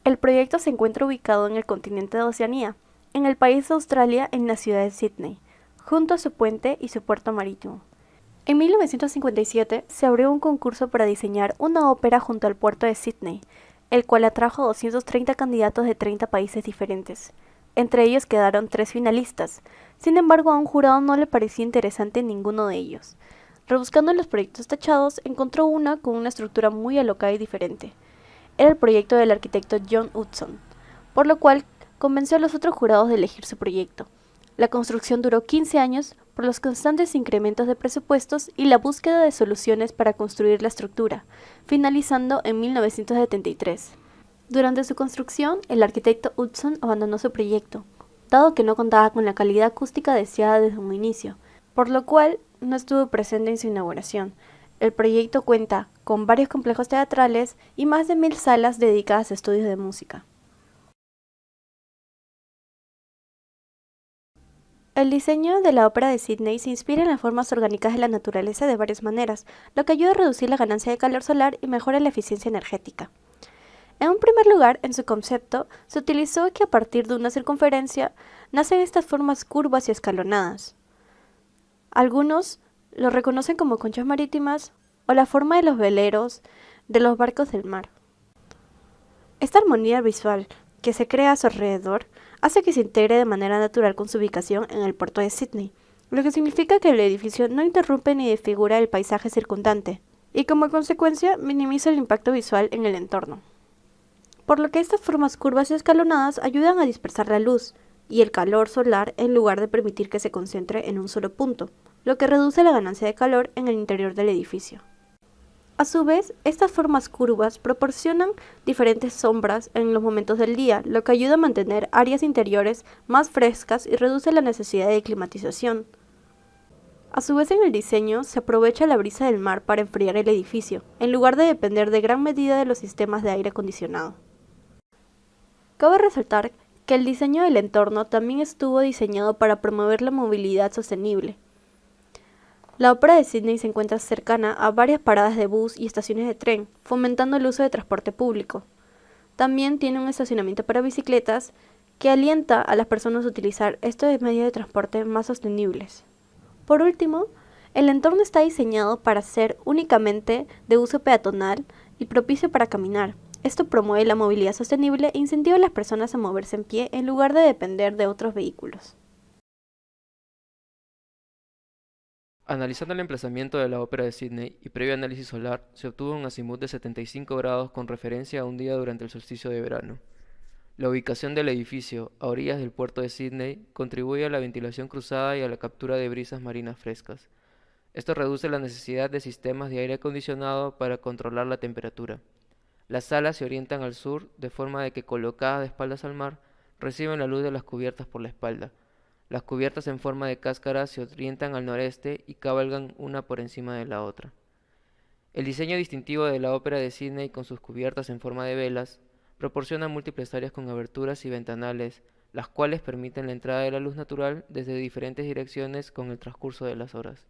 El proyecto se encuentra ubicado en el continente de Oceanía, en el país de Australia, en la ciudad de Sydney, junto a su puente y su puerto marítimo. En 1957 se abrió un concurso para diseñar una ópera junto al puerto de Sydney, el cual atrajo a 230 candidatos de 30 países diferentes. Entre ellos quedaron 3 finalistas. Sin embargo, a un jurado no le parecía interesante ninguno de ellos. Rebuscando los proyectos tachados, encontró una con una estructura muy alocada y diferente. Era el proyecto del arquitecto John Hudson, por lo cual convenció a los otros jurados de elegir su proyecto. La construcción duró 15 años por los constantes incrementos de presupuestos y la búsqueda de soluciones para construir la estructura, finalizando en 1973. Durante su construcción, el arquitecto Hudson abandonó su proyecto, dado que no contaba con la calidad acústica deseada desde un inicio, por lo cual no estuvo presente en su inauguración. El proyecto cuenta con varios complejos teatrales y más de 1000 salas dedicadas a estudios de música. El diseño de la ópera de Sydney se inspira en las formas orgánicas de la naturaleza de varias maneras, lo que ayuda a reducir la ganancia de calor solar y mejora la eficiencia energética. En un primer lugar, en su concepto, se utilizó que a partir de una circunferencia nacen estas formas curvas y escalonadas. Algunos lo reconocen como conchas marítimas o la forma de los veleros de los barcos del mar. Esta armonía visual que se crea a su alrededor hace que se integre de manera natural con su ubicación en el puerto de Sydney, lo que significa que el edificio no interrumpe ni desfigura el paisaje circundante, y como consecuencia minimiza el impacto visual en el entorno. Por lo que estas formas curvas y escalonadas ayudan a dispersar la luz y el calor solar en lugar de permitir que se concentre en un solo punto, lo que reduce la ganancia de calor en el interior del edificio. A su vez, estas formas curvas proporcionan diferentes sombras en los momentos del día, lo que ayuda a mantener áreas interiores más frescas y reduce la necesidad de climatización. A su vez, en el diseño se aprovecha la brisa del mar para enfriar el edificio, en lugar de depender de gran medida de los sistemas de aire acondicionado. Cabe resaltar que el diseño del entorno también estuvo diseñado para promover la movilidad sostenible. La ópera de Sydney se encuentra cercana a varias paradas de bus y estaciones de tren, fomentando el uso de transporte público. También tiene un estacionamiento para bicicletas que alienta a las personas a utilizar estos medios de transporte más sostenibles. Por último, el entorno está diseñado para ser únicamente de uso peatonal y propicio para caminar. Esto promueve la movilidad sostenible e incentiva a las personas a moverse en pie en lugar de depender de otros vehículos. Analizando el emplazamiento de la ópera de Sydney y previo análisis solar, se obtuvo un azimut de 75 grados con referencia a un día durante el solsticio de verano. La ubicación del edificio, a orillas del puerto de Sydney, contribuye a la ventilación cruzada y a la captura de brisas marinas frescas. Esto reduce la necesidad de sistemas de aire acondicionado para controlar la temperatura. Las salas se orientan al sur, de forma de que colocadas de espaldas al mar, reciben la luz de las cubiertas por la espalda. Las cubiertas en forma de cáscara se orientan al noreste y cabalgan una por encima de la otra. El diseño distintivo de la ópera de Sydney con sus cubiertas en forma de velas proporciona múltiples áreas con aberturas y ventanales, las cuales permiten la entrada de la luz natural desde diferentes direcciones con el transcurso de las horas.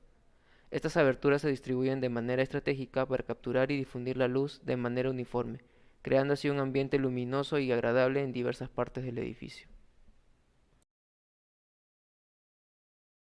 Estas aberturas se distribuyen de manera estratégica para capturar y difundir la luz de manera uniforme, creando así un ambiente luminoso y agradable en diversas partes del edificio.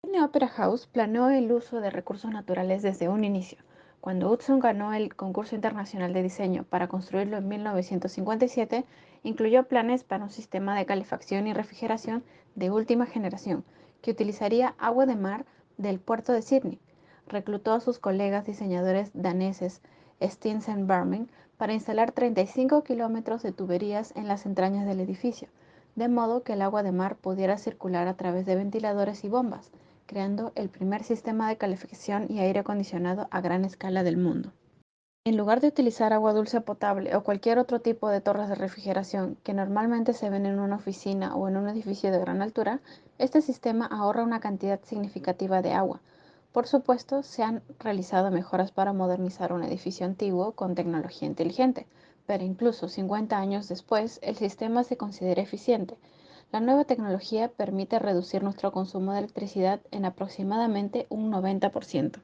Sydney Opera House planeó el uso de recursos naturales desde un inicio. Cuando Hudson ganó el concurso internacional de diseño para construirlo en 1957, incluyó planes para un sistema de calefacción y refrigeración de última generación que utilizaría agua de mar del puerto de Sydney. Reclutó a sus colegas diseñadores daneses Stinsen Barmen para instalar 35 kilómetros de tuberías en las entrañas del edificio, de modo que el agua de mar pudiera circular a través de ventiladores y bombas, creando el primer sistema de calefacción y aire acondicionado a gran escala del mundo. En lugar de utilizar agua dulce potable o cualquier otro tipo de torres de refrigeración que normalmente se ven en una oficina o en un edificio de gran altura, este sistema ahorra una cantidad significativa de agua. Por supuesto, se han realizado mejoras para modernizar un edificio antiguo con tecnología inteligente, pero incluso 50 años después, el sistema se considera eficiente. La nueva tecnología permite reducir nuestro consumo de electricidad en aproximadamente un 90%.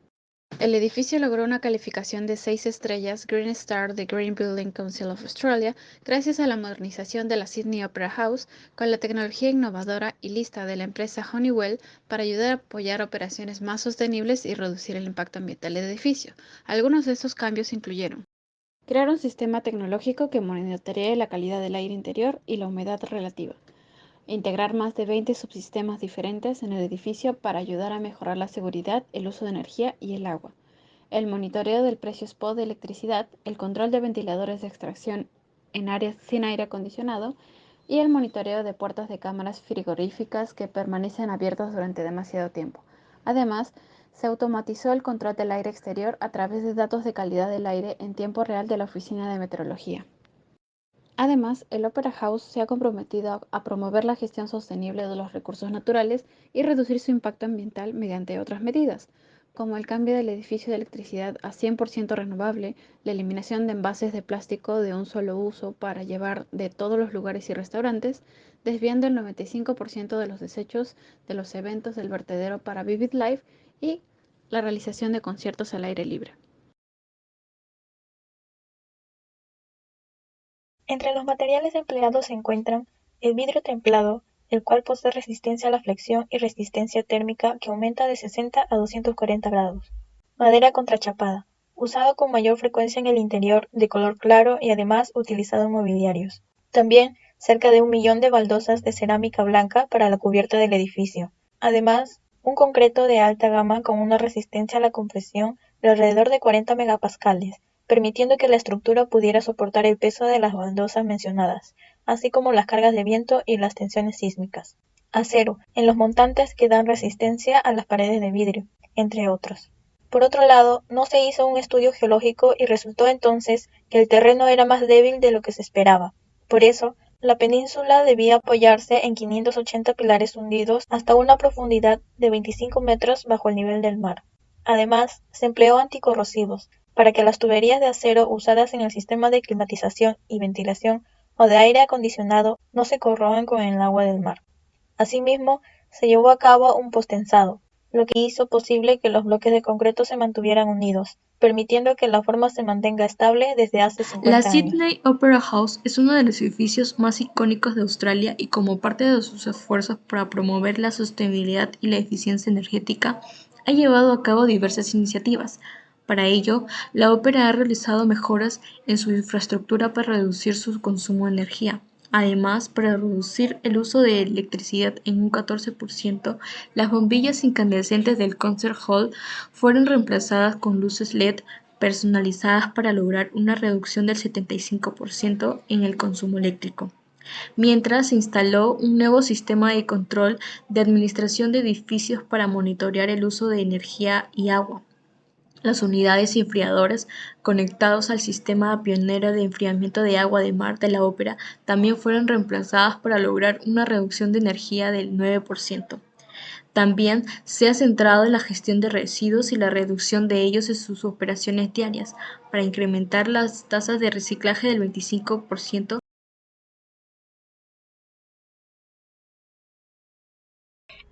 El edificio logró una calificación de 6 estrellas Green Star de Green Building Council of Australia gracias a la modernización de la Sydney Opera House con la tecnología innovadora y lista de la empresa Honeywell para ayudar a apoyar operaciones más sostenibles y reducir el impacto ambiental del edificio. Algunos de estos cambios incluyeron crear un sistema tecnológico que monitorea la calidad del aire interior y la humedad relativa, integrar más de 20 subsistemas diferentes en el edificio para ayudar a mejorar la seguridad, el uso de energía y el agua, el monitoreo del precio spot de electricidad, el control de ventiladores de extracción en áreas sin aire acondicionado y el monitoreo de puertas de cámaras frigoríficas que permanecen abiertas durante demasiado tiempo. Además, se automatizó el control del aire exterior a través de datos de calidad del aire en tiempo real de la Oficina de Meteorología. Además, el Opera House se ha comprometido a promover la gestión sostenible de los recursos naturales y reducir su impacto ambiental mediante otras medidas, como el cambio del edificio de electricidad a 100% renovable, la eliminación de envases de plástico de un solo uso para llevar de todos los lugares y restaurantes, desviando el 95% de los desechos de los eventos del vertedero para Vivid Life y la realización de conciertos al aire libre. Entre los materiales empleados se encuentran el vidrio templado, el cual posee resistencia a la flexión y resistencia térmica que aumenta de 60 a 240 grados. Madera contrachapada, usado con mayor frecuencia en el interior, de color claro y además utilizado en mobiliarios. También cerca de 1 millón de baldosas de cerámica blanca para la cubierta del edificio. Además, un concreto de alta gama con una resistencia a la compresión de alrededor de 40 megapascales, permitiendo que la estructura pudiera soportar el peso de las baldosas mencionadas, así como las cargas de viento y las tensiones sísmicas. Acero, en los montantes que dan resistencia a las paredes de vidrio, entre otros. Por otro lado, no se hizo un estudio geológico y resultó entonces que el terreno era más débil de lo que se esperaba. Por eso, la península debía apoyarse en 580 pilares hundidos hasta una profundidad de 25 metros bajo el nivel del mar. Además, se empleó anticorrosivos, para que las tuberías de acero usadas en el sistema de climatización y ventilación o de aire acondicionado no se corroan con el agua del mar. Asimismo, se llevó a cabo un postensado, lo que hizo posible que los bloques de concreto se mantuvieran unidos, permitiendo que la forma se mantenga estable desde hace 50 La años. Sydney Opera House es uno de los edificios más icónicos de Australia y como parte de sus esfuerzos para promover la sostenibilidad y la eficiencia energética, ha llevado a cabo diversas iniciativas. Para ello, la ópera ha realizado mejoras en su infraestructura para reducir su consumo de energía. Además, para reducir el uso de electricidad en un 14%, las bombillas incandescentes del Concert Hall fueron reemplazadas con luces LED personalizadas para lograr una reducción del 75% en el consumo eléctrico, mientras se instaló un nuevo sistema de control de administración de edificios para monitorear el uso de energía y agua. Las unidades enfriadoras conectados al sistema pionero de enfriamiento de agua de mar de la ópera también fueron reemplazadas para lograr una reducción de energía del 9%. También se ha centrado en la gestión de residuos y la reducción de ellos en sus operaciones diarias, para incrementar las tasas de reciclaje del 25%.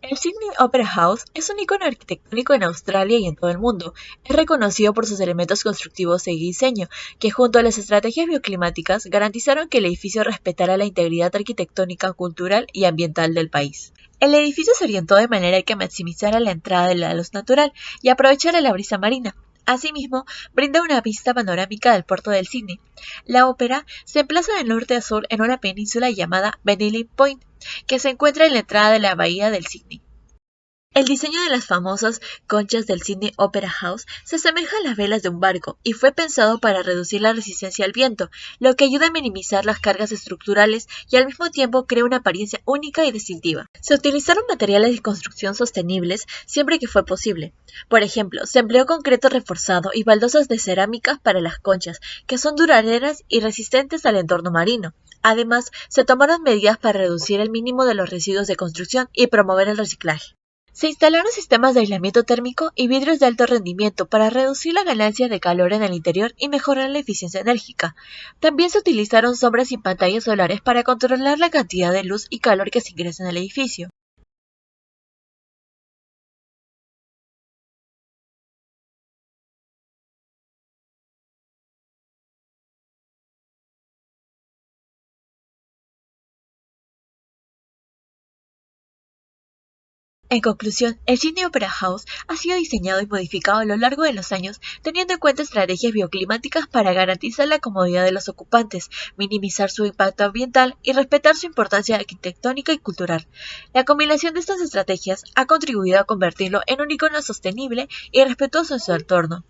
El Sydney Opera House es un icono arquitectónico en Australia y en todo el mundo. Es reconocido por sus elementos constructivos y diseño, que junto a las estrategias bioclimáticas garantizaron que el edificio respetara la integridad arquitectónica, cultural y ambiental del país. El edificio se orientó de manera que maximizara la entrada de la luz natural y aprovechara la brisa marina. Asimismo, brinda una vista panorámica del puerto del Sydney. La ópera se emplaza de norte a sur en una península llamada Bennelly Point, que se encuentra en la entrada de la bahía del Sydney. El diseño de las famosas conchas del Sydney Opera House se asemeja a las velas de un barco y fue pensado para reducir la resistencia al viento, lo que ayuda a minimizar las cargas estructurales y al mismo tiempo crea una apariencia única y distintiva. Se utilizaron materiales de construcción sostenibles siempre que fue posible. Por ejemplo, se empleó concreto reforzado y baldosas de cerámica para las conchas, que son duraderas y resistentes al entorno marino. Además, se tomaron medidas para reducir el mínimo de los residuos de construcción y promover el reciclaje. Se instalaron sistemas de aislamiento térmico y vidrios de alto rendimiento para reducir la ganancia de calor en el interior y mejorar la eficiencia enérgica. También se utilizaron sombras y pantallas solares para controlar la cantidad de luz y calor que se ingresa en el edificio. En conclusión, el Sydney Opera House ha sido diseñado y modificado a lo largo de los años, teniendo en cuenta estrategias bioclimáticas para garantizar la comodidad de los ocupantes, minimizar su impacto ambiental y respetar su importancia arquitectónica y cultural. La combinación de estas estrategias ha contribuido a convertirlo en un icono sostenible y respetuoso en su entorno.